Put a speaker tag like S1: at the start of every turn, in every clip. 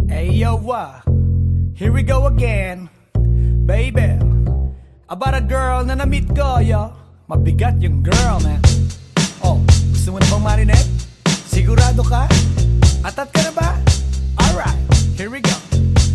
S1: Hey yo, here we go again, baby. About a girl na na-meet ko, yo. Mabigat yung girl, man. Oh, gusto mo na bang marinig? Sigurado ka? Atat ka na ba? Alright, here we go.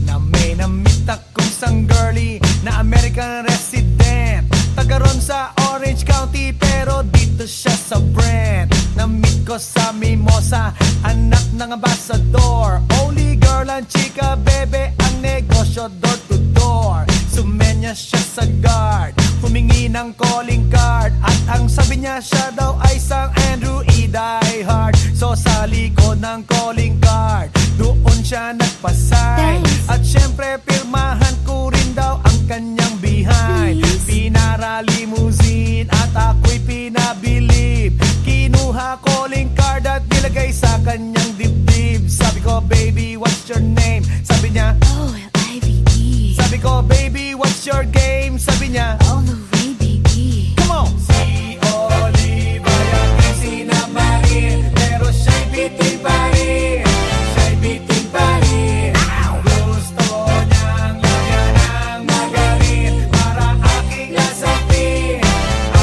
S1: Na may na-meet akong isang girlie na American resident, taga ron sa Orange County, pero dito siya sa Brent. Na-meet ko sa Mimosa, anak ng ambassador. Only girl and chika, bebe, ang negosyo door to door. Sumenya siya sa guard, humingi ng calling card, at ang sabi niya siya daw ay isang Andrew E. diehard. So sa likod ng calling card, doon siya nagpasay. At syempre pirmahan ko rin daw ang kanyang behind. Pinara limousine at ako'y pinabilib. Kinuha calling card at nilagay sa kanyang dibdib. Sabi ko, baby, what's your name? Sabi niya,
S2: OLIVE.
S1: sabi ko, baby, what's your game? Sabi niya,
S2: All the way, baby.
S1: come on! Si Olive ay aking sinamarin, pero siya'y bitin pa rin. Siya'y bitin pa rin. Gusto niyang lagyan ng magarin para aking lasapin,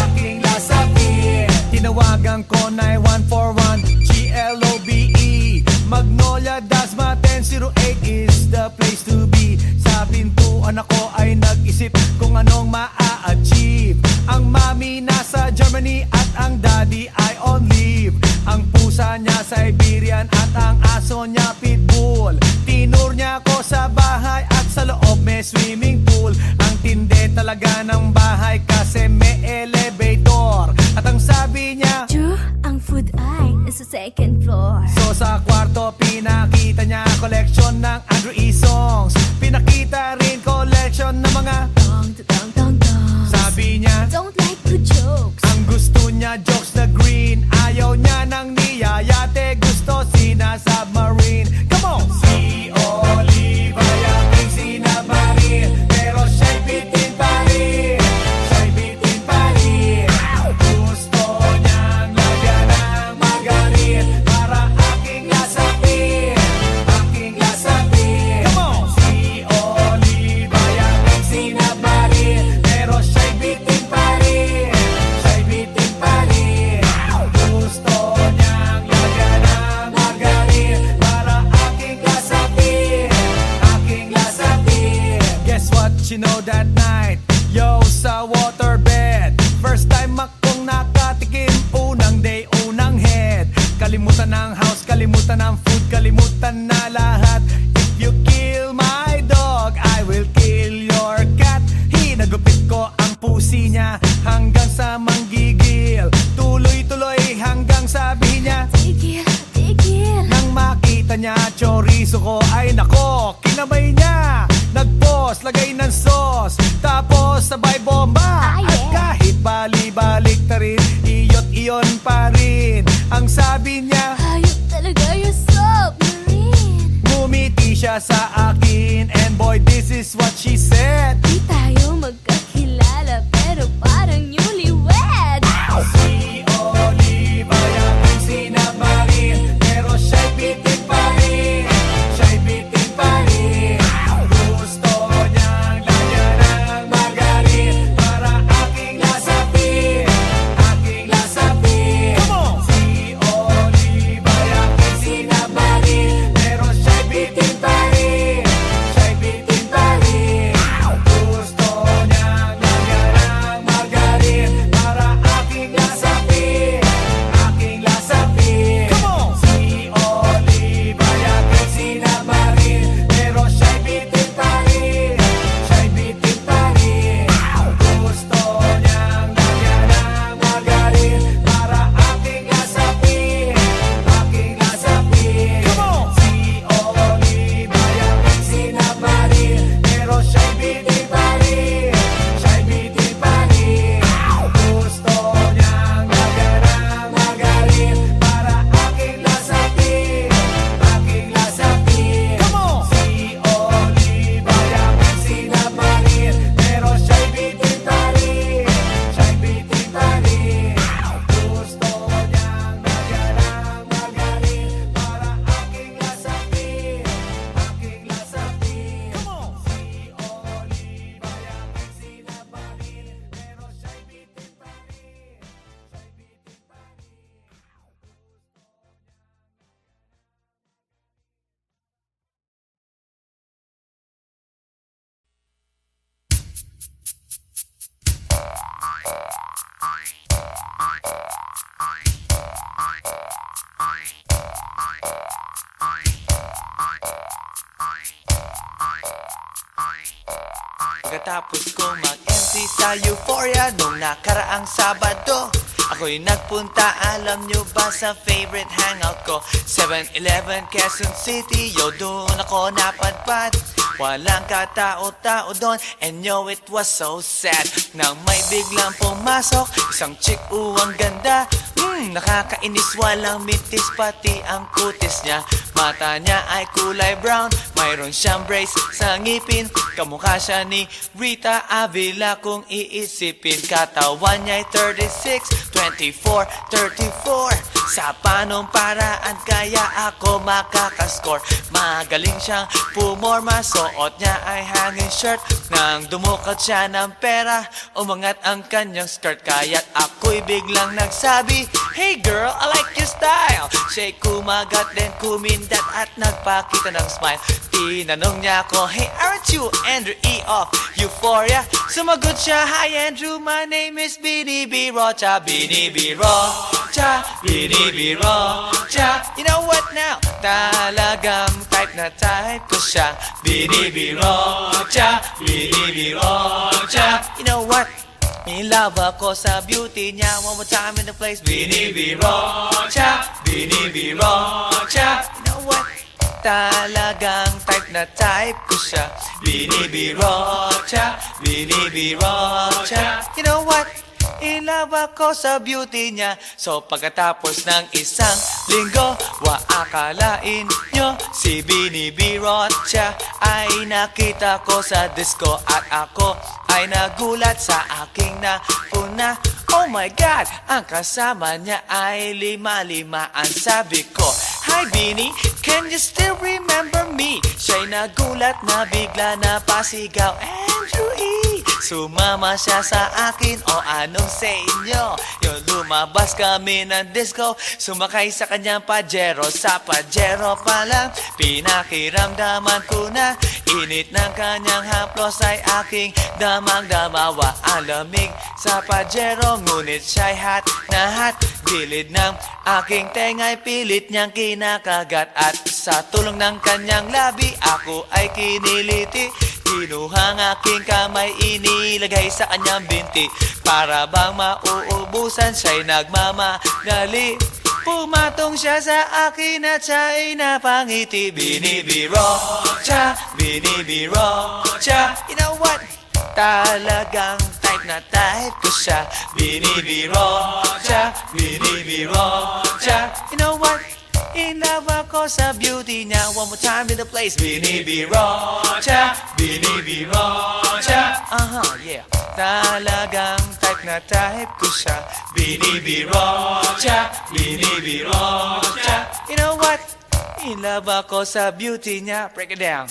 S1: aking lasapin. Tinawagan ko 9141 GLOBE Magnolia Dasma 1008 is the place to be. Sa pintuan ako ay nag-isip kung anong maa-achieve. Ang mami nasa Germany at ang daddy ay on leave. Ang pusa niya Siberian at ang aso niya pitbull. Tinur niya ako sa bahay at sa loob may swimming pool. Ang tindi talaga ng bahay kasi may elevator. At ang sabi niya,
S2: True, ang food ay nasa second floor.
S1: so sa kwarto pinakita niya collection ng Andrew E. songs. Pinakita rin collection ng mga
S2: Dong, dong, dong, dong.
S1: sabi niya,
S2: Don't like the jokes.
S1: ang gusto niya jokes na green. Ayaw niya ng niyayate, gusto sina-submarine. Come on! Si Olive ay aking sinamarin, pero siya'y bitin pa rin. Siya'y bitin pa rin. Gusto niyang lagyan ng magarin para aking lasapin, aking lasapin. Come on! Si Olive ay aking sinamarin, pero siya'y bitin pa rin. Siya'y bitin pa rin. Gusto niyang lagyan ng magarin para aking lasapin, aking lasapin. Guess what you know that night? Yo, sa waterbed, first time akong nakatikim. Unang day, unang head. Kalimutan ng house, kalimutan ng food, kalimutan na lahat. If you kill my dog, I will kill your cat. Hinagupit ko ang pusi niya hanggang sa manggigil. Tuloy-tuloy hanggang sabi niya,
S2: Tigil, tigil.
S1: nang makita niya chorizo ko, ay nako, kinamay niya. Nagpos, lagay ng sauce, tapos sabay bomba.
S2: Ah, yeah.
S1: At kahit bali-balik ta rin, iyot-iyon pa rin. Ang sabi niya,
S2: Hayop talaga yung submarine.
S1: ngumiti siya sa akin, and boy, this is what she said.
S2: Di tayo magkakilala pero parang newlywed.
S1: Si Olive ay aking sinamarin, pero siya'y bitin pa rin. Siya'y bitin pa rin. Gusto niyang lagyan ng magarin para aking lasapin, aking lasapin. Come on! Si Olive ay aking sinamarin, pero siya'y bitin pa rin. Siya'y bitin pa rin. Gusto niya
S3: pagkatapos kong mag-MC sa Euphoria nung nakaraang Sabado, ako'y nagpunta, alam nyo ba, sa favorite hangout ko, 7-Eleven, Quezon City. Yo, doon ako napadpad, walang katao-tao doon, and yo, it was so sad nang may biglang pumasok isang chick, ang ganda. Nakakainis, walang mitis, pati ang kutis niya. Mata niya ay kulay brown, mayroon siyang brace sa ngipin. Kamukha siya ni Rita Avila kung iisipin. Katawan niya'y 36, 24, 34. Sa panong paraan kaya ako makakascore? Magaling siyang pumorma, suot niya ay hanging shirt. Nang dumukat siya ng pera, umangat ang kanyang skirt. Kaya't ako'y biglang nagsabi, "Hey girl, I like your style." Siya'y kumagat, then kumindat at nagpakita ng smile. Tinanong niya ako, "Hey, aren't you Andrew E. of Euphoria?" Sumagot siya, "Hi Andrew, my name is Bini B. Rocha." Bini B. Rocha, Bini B. Rocha. You know what now? Talagang type na type ko siya. Bini B. Rocha, Bini B. Rocha. You know what? In love ako sa beauty niya. One more time in the place. Bini B. Rocha, Bini B. Rocha. You know what? Talagang type na type ko siya. Bini B. Rocha, Bini B. Rocha. You know what? In love ako sa beauty niya. So pagkatapos ng isang linggo, akalain nyo si Bini B. Rocha ay nakita ko sa disco. At ako ay nagulat sa aking napuna. Oh my God, ang kasama niya ay lima-limaan. Sabi ko, "Hi Bini, can you still remember me?" Siya'y nagulat na bigla na pasigaw, "Andrew E." Sumama siya sa akin, o anong sa inyo? Yung lumabas kami ng disco, sumakay sa kanyang Pajero. Sa Pajero pa lang, pinakiramdaman ko na init ng kanyang haplos ay aking damang-damawa. Ang lamig sa Pajero, ngunit siya'y hot na hot. Gilid ng aking tenga'y pilit niyang kinakagat. At sa tulong ng kanyang labi, ako ay kiniliti. Kinuha ang aking kamay, inilagay sa kanyang binti. Para bang mauubusan, siya'y nagmamagali. Pumatong siya sa akin at siya'y napangiti. Bini B. Rocha, Bini B. Rocha. You know what? Talagang type na type ko siya. Bini B. Rocha, Bini B. Rocha. You know what? In love ako sa beauty niya. One more time in the place. Bini B. Rocha, Bini B. Rocha. Yeah. Talagang type na type ko siya. Bini B. Rocha, Bini B. Rocha. You know what? In love ako sa beauty niya. Break it down.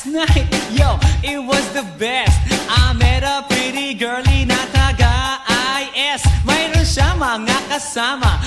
S3: Night, yo, it was the best. I met a pretty girlie na taga-IS. Mayroon siya mga kasama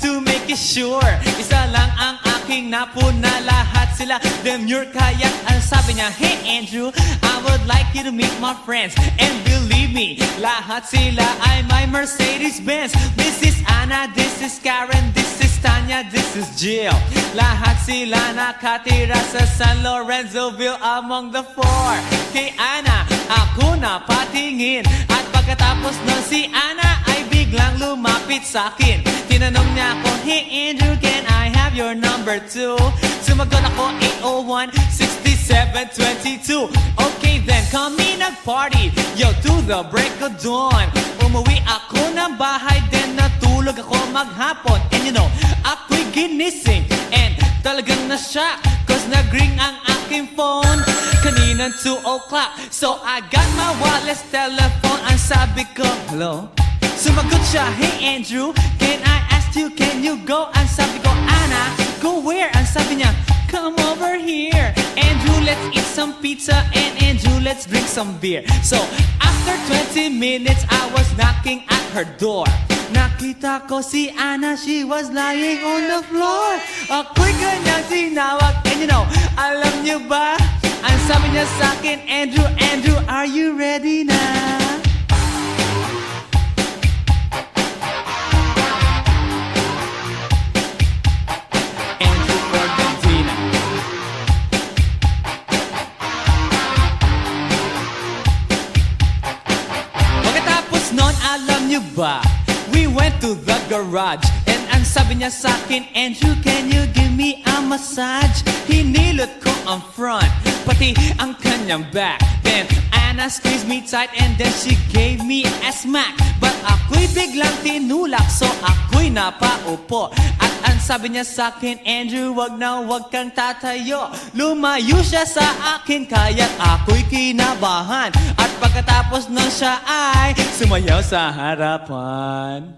S3: to make it sure. Isa lang ang aking napuna, lahat sila demure. Kaya ang sabi niya, "Hey Andrew, I would like you to meet my friends." And believe me, lahat sila ay may Mercedes-Benz. This is Anna, this is Karen, this is Tanya, this is Jill. Lahat sila nakatira sa San Lorenzoville among the four. Kay Anna, ako na patingin. At pagkatapos nun si Anna ay biglang lumapit sa akin. Tinanong niya ako, "Hey Andrew, can I have your number too?" Sumagot ako, 801-6722. Okay then, kami nag-party, yo, to the break of dawn. Umuwi ako ng bahay, then natulog ako maghapon. And you know, ako'y ginising and talagang na-shock, 'cause nag nag-ring ang aking phone. Kaninang 2 o'clock, so I got my wireless telephone. Ang sabi ko, hello? Sumagot siya, hey Andrew, can I ask you, can you go? Ang sabi ko, Anna, go where? Ang sabi niya, come over here. Andrew, let's eat some pizza, and Andrew, let's drink some beer. So, after 20 minutes, I was knocking at her door. Nakita ko si Anna, she was lying on the floor. Ako'y kanyang tinawag, and you know, alam niyo ba? Ang sabi niya sa akin, Andrew, Andrew, are you ready na? Andrew Formentina. Pagkatapos nun, alam niyo ba? We went to the garage, and ang sabi niya sa akin, Andrew, can you give me a massage? Hinilot ko ang front, pati ang kanyang back. Then Anna squeezed me tight, and then she gave me a smack. But ako'y biglang tinulak, so ako'y napaupo. At ang sabi niya sa akin, Andrew, wag na wag kang tatayo. Lumayo siya sa akin, kaya't ako'y kinabahan. At pagkatapos nun siya ay sumayaw sa harapan.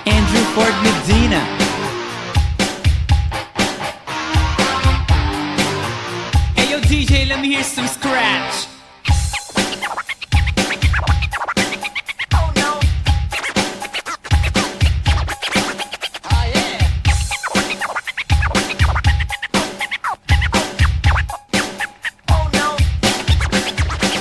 S3: Andrew Ford Medina. Hey yo DJ, let me hear some scratch. Oh no. Oh yeah. Oh no.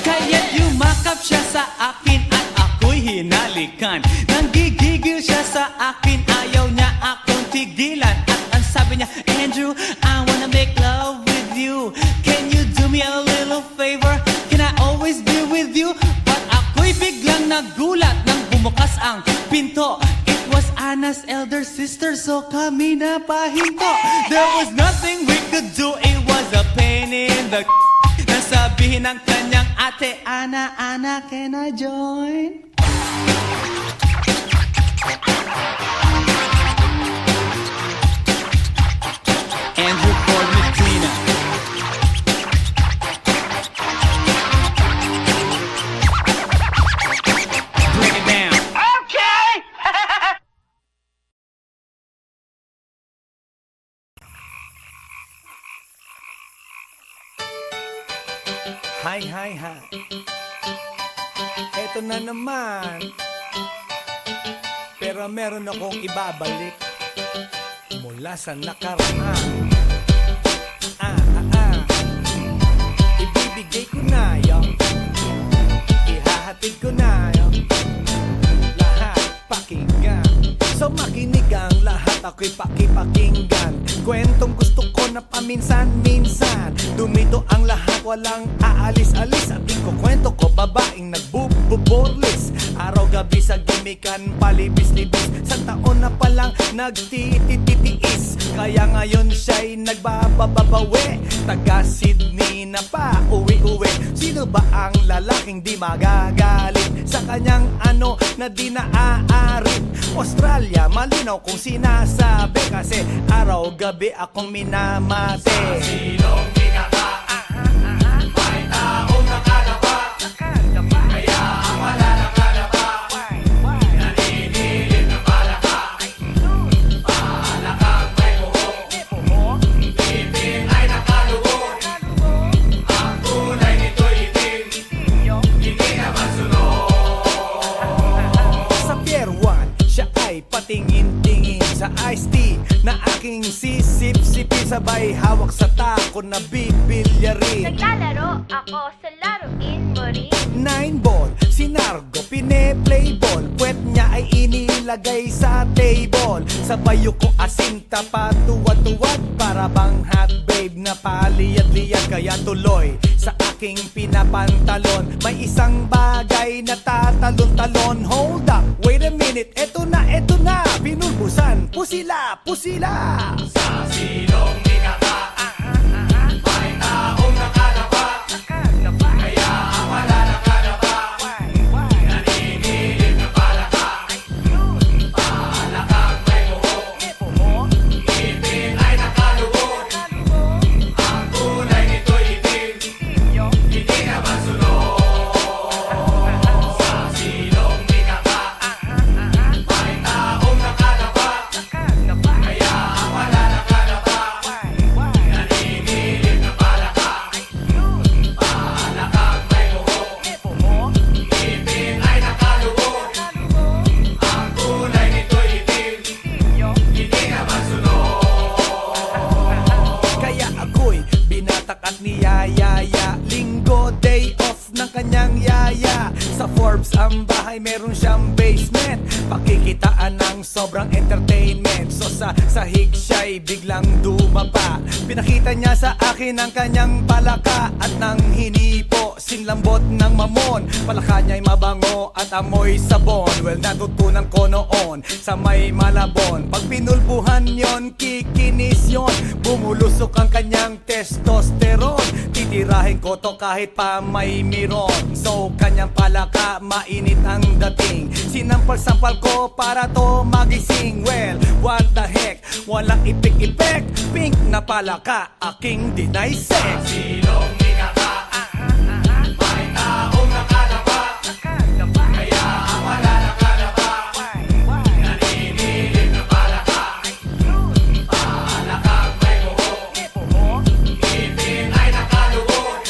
S3: Kaya't yumakap siya sa akin at ako'y hinalikan. Nanggigigil siya sa akin, ayaw niya akong tigilan. At ang sabi niya, Andrew, I wanna make love with you. Can you do me a little favor? Can I always be with you? But ako'y biglang nagulat nang bumukas ang pinto. It was Anna's elder sister, so kami na pahinto. There was nothing we could do, it was a pain in the nasabihin ng kanyang ate, Anna, Anna, can I join? Andrew Ford Medina. Bring it down. Okay!
S1: Hi, hi, hi. Eto na naman. Pero meron akong ibabalik mula sa nakaraan. Ibibigay ko na yun. Ihahatid ko na yun. Lahat pakinggan. So makinig ang lahat, ako'y pakipakinggan. Kwentong gusto ko na paminsan-minsan. Dumito ang lahat, walang aalis-alis. At ikukwento ko, babaeng nagbububorlis. Araw-gabi sa gimikan, palibis-libis. Sa taon na palang nagtititiis. Kaya ngayon siya'y nagbababawi. Taga Sydney na pa, uwi-uwi. Sino ba ang lalaking di magagalit sa kanyang ano na di naaarit? Australia, malinaw kung sinasabi. Kasi araw-gabi akong minamate. Sa silong binaka, may taong nakalapa. Kaya ang wala nakalapa, naninilig na palaka. Palakang may buhok, ipin ay nakalubog. Ang tunay nito'y itim, hindi naman sunog. Sa Pier 1, siya ay patingin-tingin sa iced tea na aking sisip-sipin. Sabay hawak sa tako na bibilyarin.
S2: Naglalaro ako sa laruin mo rin.
S1: 9-ball, si Nargo, pine-play ball. Puwet niya ay inilagay sa table. Sa bayo ko asinta pa tuwad-tuwad. Para bang hot babe na paliyad-liyad. Kaya tuloy sa aking pinapantalon. May isang bagay na tatalon-talon. Hold up, wait a minute, eto na, pinulbusan, pusila, pusila. Sa silong binaka, may taong nakalapa. Kaya ang wala nakalapa, naninilig na palaka. suburbs ang bahay, meron siyang basement. Pakikitaan ng sobrang entertainment. So sa sahig siya'y biglang dumapa. Pinakita niya sa akin ang kanyang palaka at nang hinipo, sinlambot ng mamon. Palaka niya'y mabango at amoy sabon. Well, natutunan ko noon sa may Malabon. Pag pinulbuhan yon, kikinis yon. Bumulusok ang kanyang testosterone. Titirahin ko to kahit pa may miron. So kanyang palaka, mainit ang dating. Sinampal-sampal ko para to magising. Well, what the heck, walang ipik-ipek. Pink na palaka, aking dinaysek. Silong ikaka, may taong nakalaba. Kaya ang wala nakalaba, naninilig na palaka. Palakang may buhok, ngipin ay nakalubog.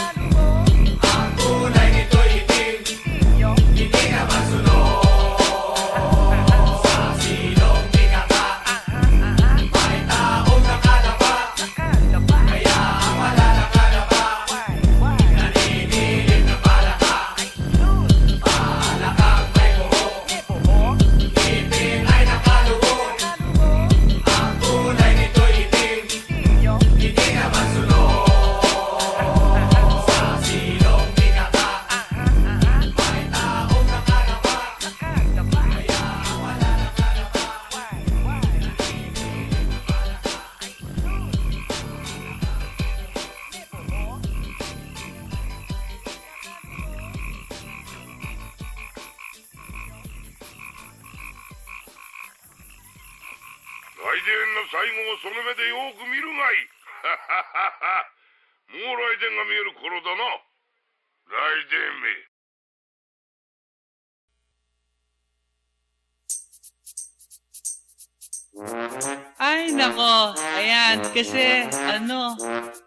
S1: Ang kulay nito'y itim, hindi na masunod. Sa silong ikaka, may taong nakalaba. Kaya ang wala nakalaba, naninilig na palaka. Palakang may buhok, ngipin ay nakalubog. Ang kulay nito'y itim, hindi na masunod. Sa silong ikaka, may taong nakalaba. Kaya ang wala nakalaba,
S4: 来電の最後をその目でよく見るがいい。もう来電が見える頃だな。来電め。
S5: Ay, nako. Ayan, kasi,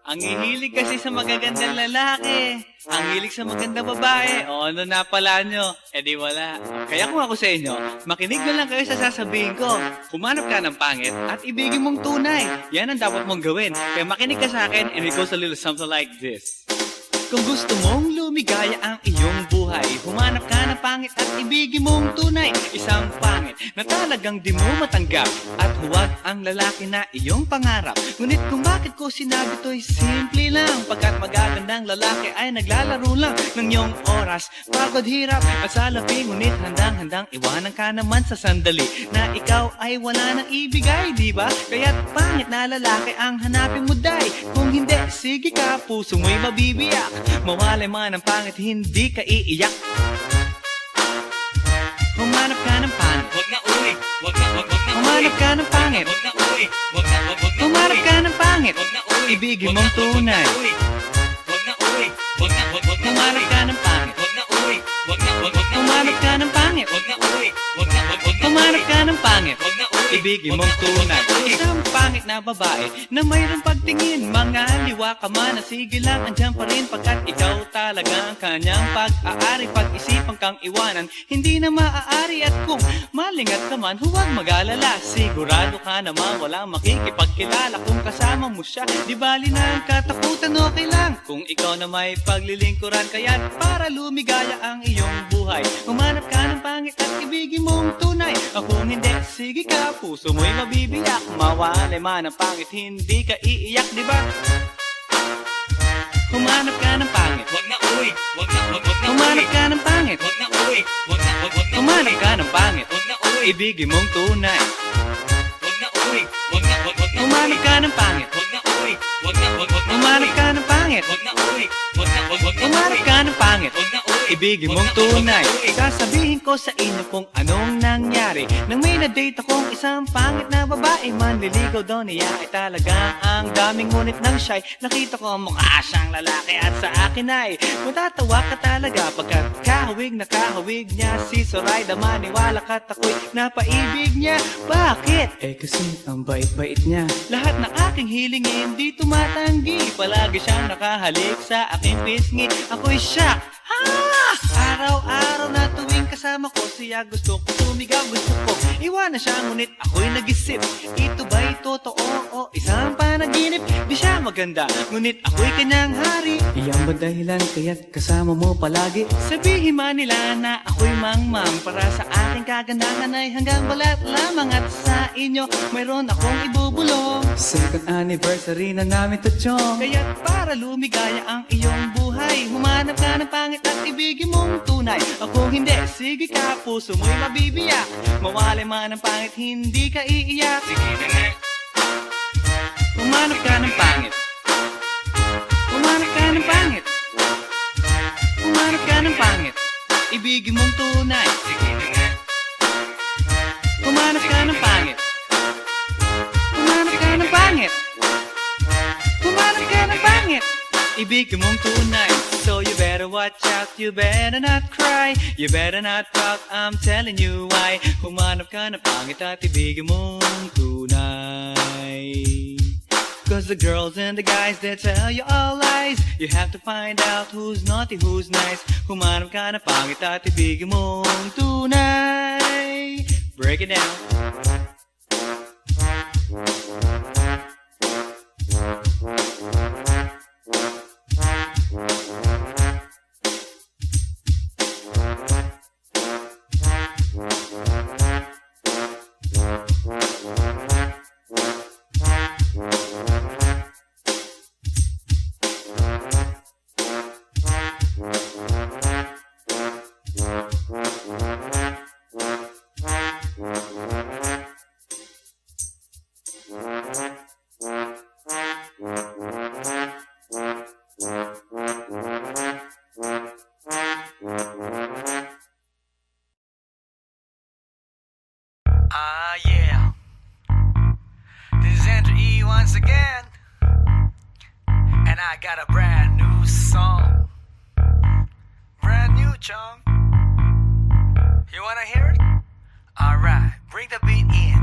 S5: ang hihilig kasi sa magagandang lalaki. Ang hilig sa magandang babae. O, ano na pala nyo? Eh di wala. Kaya kung ako sa inyo, makinig na lang kayo sa sasabihin ko. Humanap ka ng pangit at ibigin mong tunay. Yan ang dapat mong gawin. Kaya makinig ka sa akin and it goes a little something like this. Kung gusto mong lumigaya ang iyong buhay, humanap ka ng pangit at ibigin mong tunay. Isang pangit na talagang di mo matanggap, at huwag ang lalaki na iyong pangarap. Ngunit kung bakit ko sinabi to'y simple lang, pagkat magagandang lalaki ay naglalaro lang ng iyong oras. Pagod, hirap at salapi, ngunit handang-handang iwanan ka naman sa sandali na ikaw ay wala nang ibigay, di ba? Kaya't pangit na lalaki ang hanapin mo, day. Kung hindi, sige ka, puso mo'y mabibiyak. Mawalay man ang pangit, hindi ka iiyak. Humanap ka ng pangit, wag na uli. Humanap ka ng pangit, wag na uli. Humanap ka ng pangit, wag na uli. Ibigin mong tunay. Wag na uli. Humanap ka ng pangit, wag na uli. Humanap ka ng pangit, wag na uli. Humanap ka ng pangit, wag na uli. Ibigin mong tunay. Isang pangit na babae na mayroong pagtingin, mga liwa ka man, sige lang, andyan pa rin, pagkat ikaw talaga ang kanyang pag-aari. Pag-isipan kang iwanan, hindi na maaari. At kung malingat ka man, huwag mag-alala. Sigurado ka naman walang makikipagkilala kung kasama mo siya. Di bali na ang katakutan, okay lang kung ikaw na may paglilingkuran. Kaya't para lumigaya ang iyong buhay, humanap ka ng pangit at ibigin mong tunay. Kung hindi, sige ka, puso mo'y mabibiyak. Mawalay man ang pangit, hindi ka iiyak, di ba? Humanap ka ng pangit, wag na uwi. Humanap ka ng pangit, wag na uwi. Humanap ka ng pangit, wag na uwi. Ibigin mong tunay. Wag na uwi. Humanap ka ng pangit, wag na uwi. Humanap ka ng pangit, wag na uwi. Humanap ka ng pangit, wag na uwi. Ibigin mong tunay. Sasabihin ko sa inyo kung anong nangyari nang may na-date akong isang pangit na babae. Manliligaw daw niya ay talagang ang daming, ngunit nang siya'y nakita ko mukha siyang lalaki. At sa akin ay matatawa ka talaga, pagkat kahawig na kahawig niya si Zoraida. Maniwala ka't ako'y napaibig niya. Bakit? Eh kasi ang bait-bait niya. Lahat ng aking hilingin di tumatanggi. Palagi siyang nakahalik sa aking pisngi. Ako'y shock. Araw-araw na tuwing kasama ko siya, gusto ko sumigaw, gusto ko iwanan siya, ngunit ako'y nag-isip, ito ba'y totoo o isang panaginip? Di siya maganda, ngunit ako'y kanyang hari. Iyan ba dahilan kaya't kasama mo palagi? Sabihin man nila na ako'y mangmang, para sa aking kagandahan ay hanggang balat lamang, at sa inyo mayroon akong ibubulong. Second anniversary na namin to, chong, kaya't para lumigaya ang iyong buhay, humanap ka ng pangit at ibigin mong tunay. Ako hindi, sige ka, puso mo'y mabibiyak, mawali man ang pangit, hindi ka iiyak. Sige na nga. Humanap ka ng pangit, humanap ka ng pangit, humanap ka ng pangit, ibigin mong tunay. Sige na nga. Humanap ka ng pangit, humanap ka ng pangit, humanap ka ng pangit, ibigin mong tunay. So you better watch out, you better not cry, you better not pout, I'm telling you why. Humanap ka ng pangit at ibigin mong tunay. Cause the girls and the guys, they tell you all lies, you have to find out who's naughty, who's nice. Humanap ka ng pangit at ibigin mong tunay. Break it down.
S3: Yeah. This is Andrew E once again, and I got a brand new song. Brand new, chong. You wanna hear it? Alright, bring the beat in.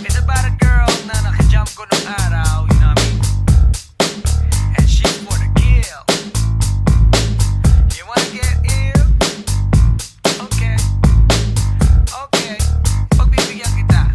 S3: It's about a girl na nakajump ko nung araw, you know what I mean? And she's for the kill. You wanna get ill? Okay. Okay. Pagbibigyan kita.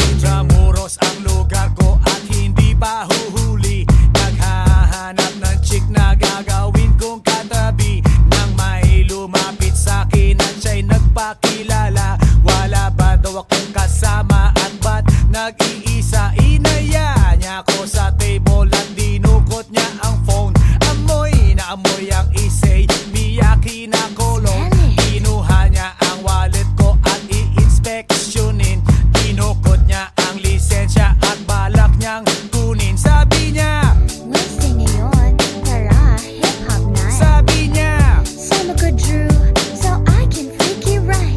S1: Intramuros ang lugar ko at hindi pa huhuli. Naghahanap ng chick na gagawin kong katabi, nang may lumapit sa'kin at siya'y nagpakilala. Wala ba daw akong kasama at ba't nag-iisa? Inaya niya ako sa table at dinukot niya ang phone. Amoy na amoy ang isay, Miyaki na kolong. Kinuha niya ang wallet ko at i-inspeksyonin. Dinukot niya ang lisensya at balak niyang kunin. Sabi niya,
S6: Wednesday ngayon, tara, hip-hop night.
S1: sabi niya,
S6: Sama ko, Drew, so I can freak you right.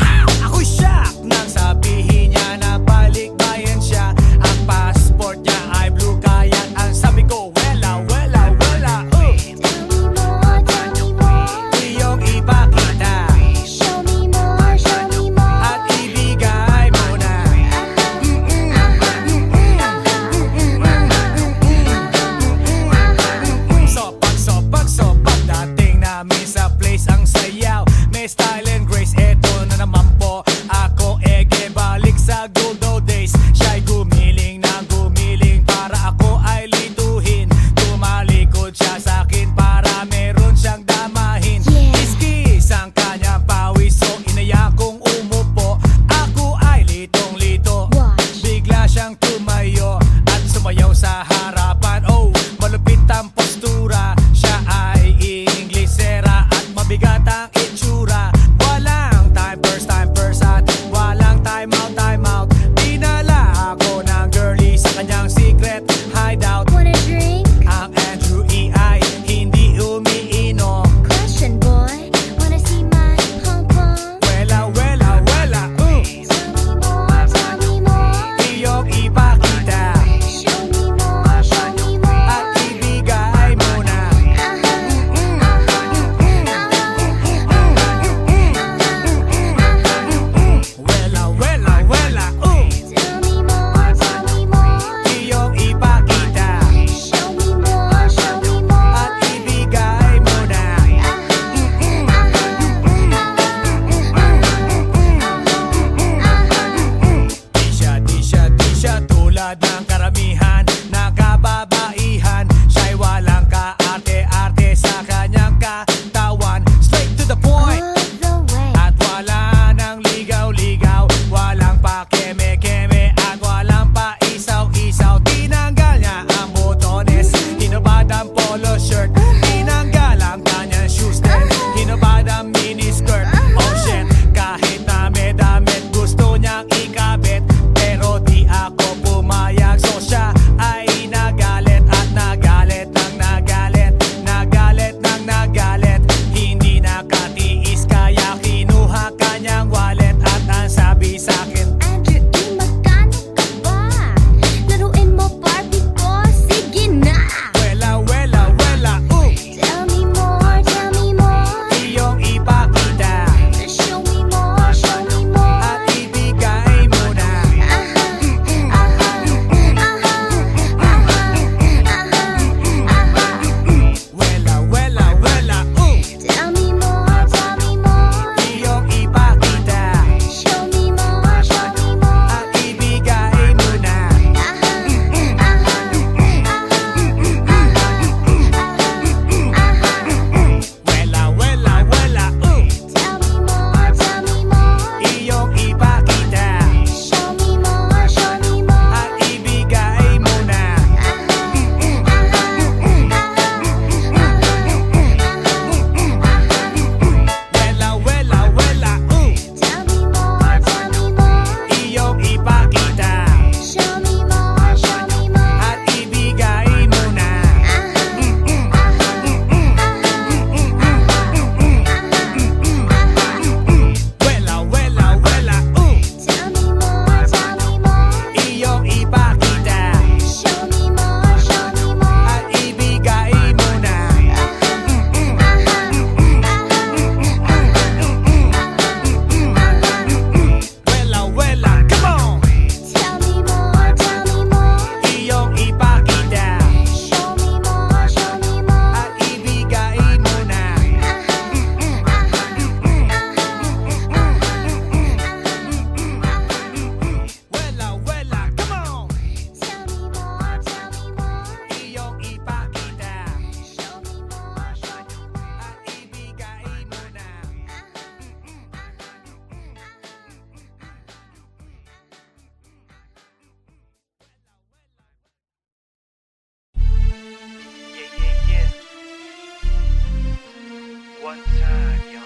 S3: one time, yo.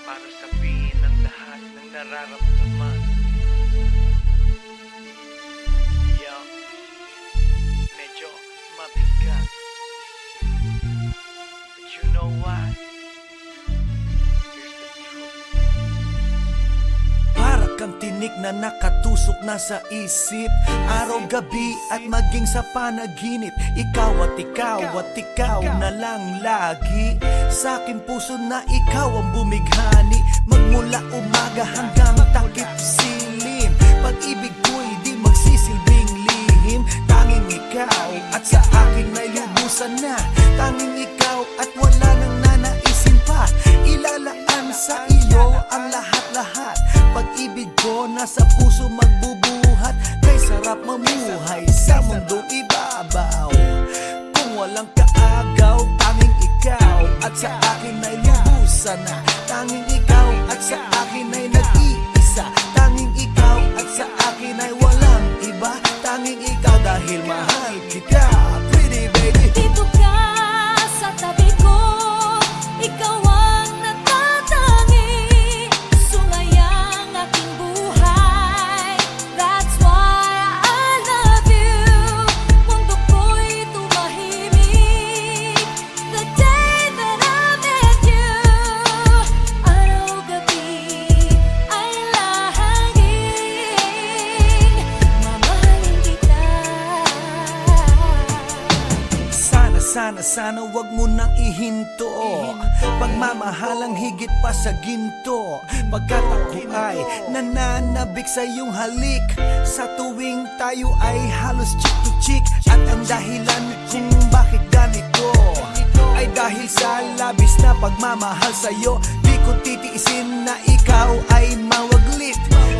S3: Para sabihin ng lahat ng nararamdaman. Yo, medyo mabigat. But you know what? Here's the truth.
S1: Para kang tinik na nakatusok na sa isip, araw-gabi at maging sa panaginip. Ikaw at ikaw na lang lagi. Sa aking puso na ikaw ang bumighani. Magmula umaga hanggang takip silim. Pag-ibig ko'y di magsisilbing lihim. Tanging ikaw at sa akin ay lubusan na. Tanging ikaw at wala nang nanaisin pa. Ilalaan sa iyo ang lahat-lahat. Pag-ibig ko nasa puso magbubuhat. Kay sarap mamuhay sa mundong ibabaw. Kung walang kaagaw, tanging ikaw at sa akin ay lubusan na. Tanging ikaw at sa akin ay nag-iisa. Tanging ikaw at sa akin ay walang iba. Tanging ikaw dahil mahal kita, pretty baby.
S7: Dito ka sa tabi ko, ikaw ang natatangi. Sumayang aking buhay, that's why I love you. Mundo ko'y tumahimik the day that I met you. Araw-gabi ay lahangin, mamahalin kita.
S1: Sana wag mo nang ihinto. Pagmamahalang higit pa sa ginto. Pagkat ako ay nananabik sa iyong halik. Sa tuwing tayo ay halos chick to chick. At ang dahilan kung bakit ganito ay dahil sa labis na pagmamahal sa'yo. Di ko titiisin na ikaw ay mawaglit.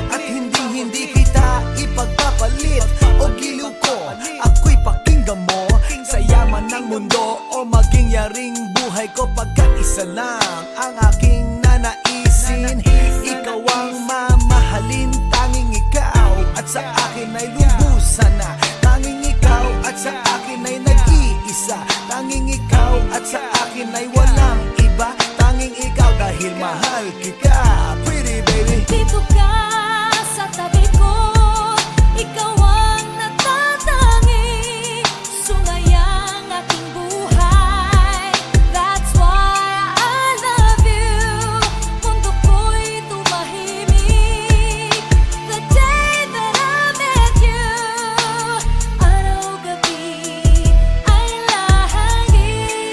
S1: At hindi kita ipagpapalit. O giliw ko, ako'y pakinggan mo. Sa yaman ng mundo o maging yaring buhay ko. Pagkat isa lang ang aking nanaisin. Ikaw ang mamahalin, tanging ikaw at sa akin ay lubusan na. Tanging ikaw at sa akin ay nag-iisa. Tanging ikaw at sa akin ay walang iba. Tanging ikaw dahil mahal kita, pretty baby.
S7: Dito ka sa tabi ko, ikaw ang natatangi. Sumayang aking buhay, that's why I love you. Mundo ko'y tumahimik the day that I met you. Araw-gabi ay lahangin,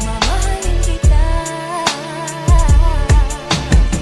S7: mamahalin kita.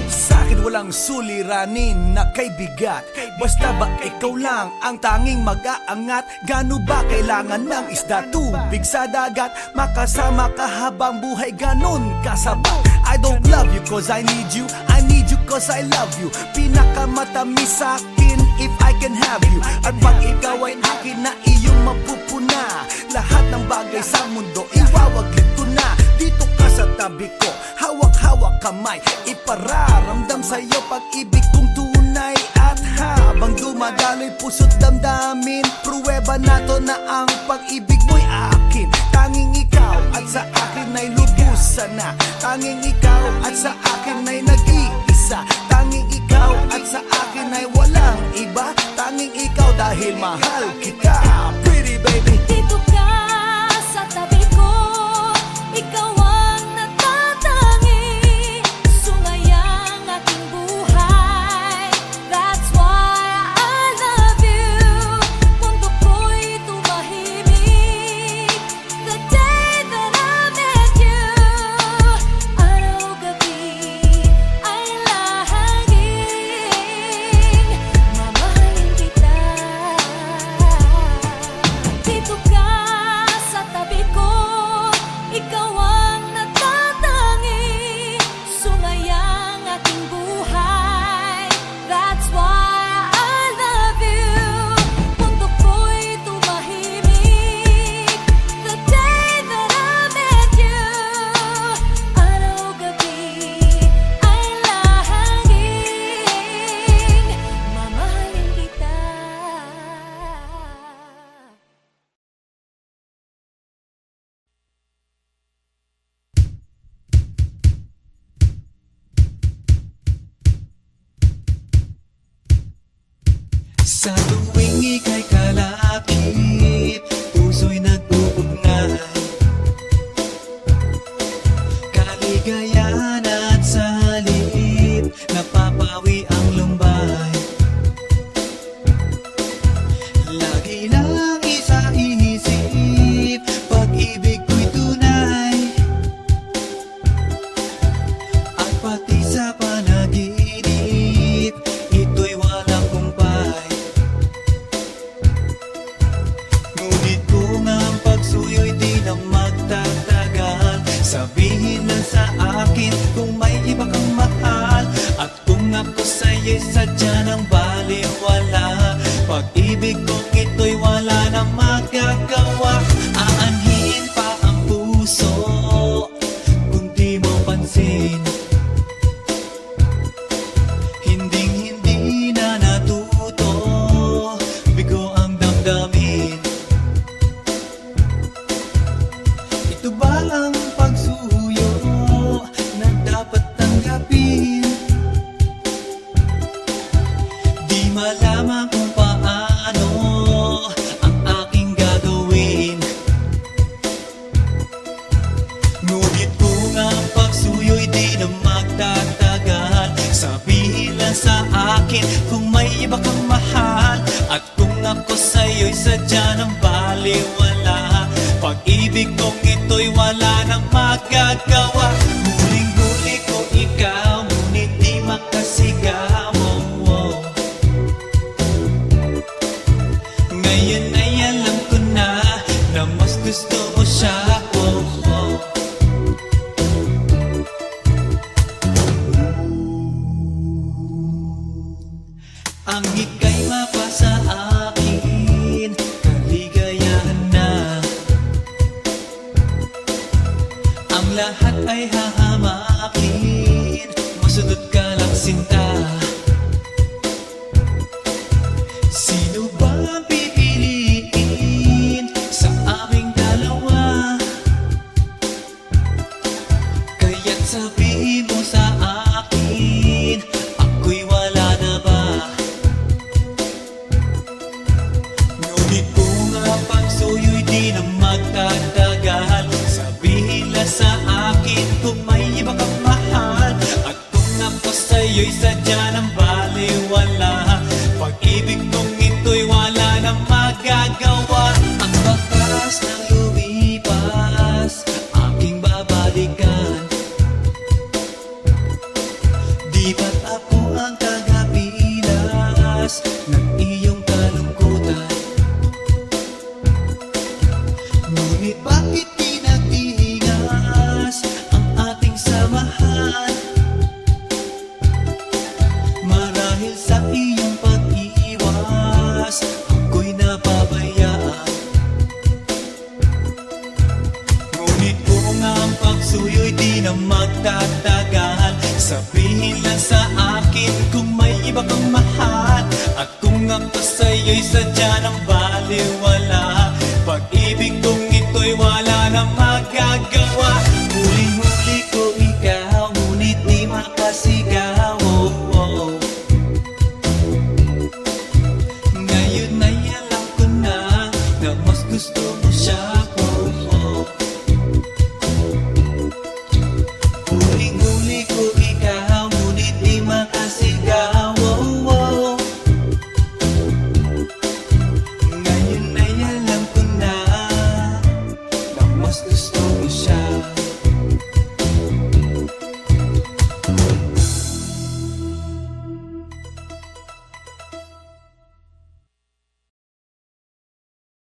S1: Sa'kin walang suliranin na kay bigat. Basta ba ikaw lang ang tanging mag-aangat? Gano ba kailangan ng isda, tubig sa dagat? Makasama ka habang buhay, ganon kasabat. I don't love you cause I need you, I need you cause I love you. Pinakamatamis sa'kin if I can have you. At pag ikaw ay akin na iyong mapupuna, lahat ng bagay sa mundo iwawaglit ko na. Dito ka sa tabi ko, hawak-hawak kamay. Ipararamdam sa'yo pag-ibig kong tunay. At habang dumadaloy puso't damdamin, pruweba na to na ang pag-ibig mo'y akin. Tanging ikaw at sa akin ay lubusan na. Tanging ikaw at sa akin ay nag-iisa. Tanging ikaw at sa akin ay walang iba. Tanging ikaw dahil mahal kita, pretty baby.
S7: Dito ka sa tabi ko, ikaw ang natatangi. Sumayang aking buhay, that's why I love you. Mundo ko'y tumahimik the day that I met you. Araw-gabi ay lahangin, mamahalin kita.
S3: Sa tuwing ika'y kalakip, puso'y nag-uugnay. Kaligayahan at salip, napapawi ang lumbay. Lagi lang isa inisip, pag-ibig ko'y tunay. At pati sa panaginip, ito'y walang kumpay. Ngunit kung ang pagsuyo'y di na magtatagal, sabihin lang sa akin kung may iba kang mahal. At kung ako sa'yo'y sadya ng baliwala, pag-ibig kong ito'y wala nang magagawa. Aanhin pa ang puso kung di mo pansin. Hinding-hindi na natuto, bigo ang damdamin. Ito ba ang pagsuyo na dapat tanggapin? Di malaman kung paano ang aking gagawin. Ngunit kung ang pagsuyo'y di na magtatagal, sabihin lang sa akin kung may iba kang mahal. At kung ako sa'yo'y sadya ng baliwala, pag-ibig kong ito'y wala nang magagawa. Huling-huli ko ikaw, ngunit di makasigaw. Ngayon ay alam ko na mas gusto mo siya. Ang ika'y mapasa akin, kaligayahan na. Ang lahat ay hahamakin, masunod ka lang sinta. Sino ba ang pipiliin sa aming dalawa? Kaya't sabihin mo sa akin, ako'y wala na ba? Ngunit kung ang pagsuyo'y di na magtatagal, sabihin lang sa akin kung may iba kang mahal. At kung ako sa'yo'y sadya ng baliwala, pag-ibig kong ito'y wala nang magagawa. Ang bakas ng lumipas, aking babalikan. Di ba't ako ang tagapilas ng iyong kalungkutan? Ngunit bakit di nagtihingas ang ating samahan? Marahil sa iyong pag-iwas, ako'y napabayaan. Ngunit kung ang pagsuyo'y di na magtatagal, sabihin lang sa akin kung may iba kang mahal. At kung ako sa'yo'y sadya ng